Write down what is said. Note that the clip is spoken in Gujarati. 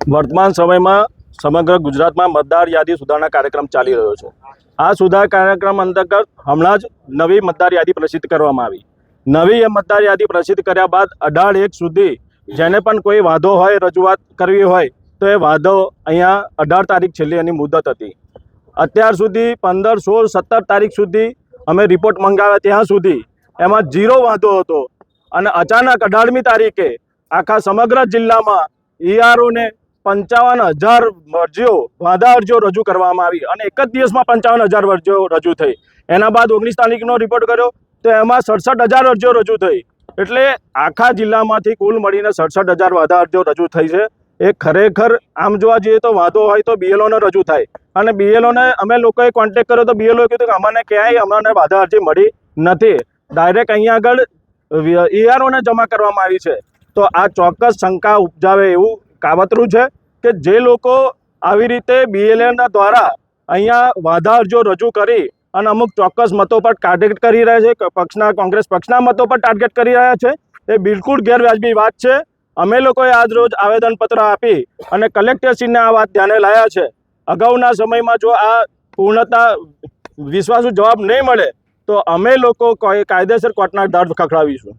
વર્તમાન સમયમાં સમગ્ર ગુજરાતમાં મતદાર યાદી સુધારણા કાર્યક્રમ ચાલી રહ્યો છે। આ સુધાર કાર્યક્રમ અંતર્ગત હમણાં જ નવી મતદાર યાદી પ્રસિદ્ધ કરવામાં આવી। નવી મતદાર યાદી પ્રસિદ્ધ કર્યા બાદ 18/1 સુધી જેને પણ કોઈ વાંધો હોય, રજૂઆત કરવી હોય તો એ વાંધો અહીંયા 18 તારીખ છેલ્લી એની મુદત હતી। અત્યાર સુધી 15, 16, 17 તારીખ સુધી અમે રિપોર્ટ મંગાવ્યા, ત્યાં સુધી એમાં 0 વાંધો હતો અને અચાનક 18મી તારીખે આખા સમગ્ર જિલ્લામાં ઈઆરઓને 55,000 વાંધા અરજીઓ રજૂ કરવામાં આવી અને એક જ દિવસમાં 55,000 અરજીઓ રજૂ થઈ। એના બાદ 19 તારીખનો રિપોર્ટ કર્યો તો એમાં 67,000 અરજીઓ રજૂ થઈ। એટલે આખા જિલ્લામાંથી કુલ મળીને 67,000 વાંધા અરજીઓ રજૂ થઈ છે। એ ખરેખર આમ જોવા જઈએ તો વાંધો હોય તો બીએલઓને રજૂ થાય અને બીએલઓને અમે લોકોએ કોન્ટેક્ટ કર્યો તો બીએલઓએ કીધું કે અમને ક્યાંય અમને વાંધા અરજી મળી નથી, ડાયરેક્ટ અહીંયા આગળ ઈઆરઓને જમા કરવામાં આવી છે। તો આ ચોક્કસ શંકા ઉપજાવે એવું કાવતરું છે કે જે લોકો આવી રીતે બીએલઓના દ્વારા અહીંયા વાંધા અરજીઓ રજૂ કરી અને અમુક ચોક્કસ મતો પર ટાર્ગેટ કરી રહ્યા છે, કોંગ્રેસ પક્ષના મતો પર ટાર્ગેટ કરી રહ્યા છે, એ બિલકુલ ગેરવાજબી વાત છે। અમે લોકોએ આજ રોજ આવેદનપત્ર આપી અને કલેક્ટરશ્રીને આ વાત ધ્યાને લાવ્યા છે। અગાઉના સમયમાં જો આ પૂર્ણતા વિશ્વાસુ જવાબ નહીં મળે તો અમે લોકો કાયદેસર કોર્ટના દર ખખડાવીશું।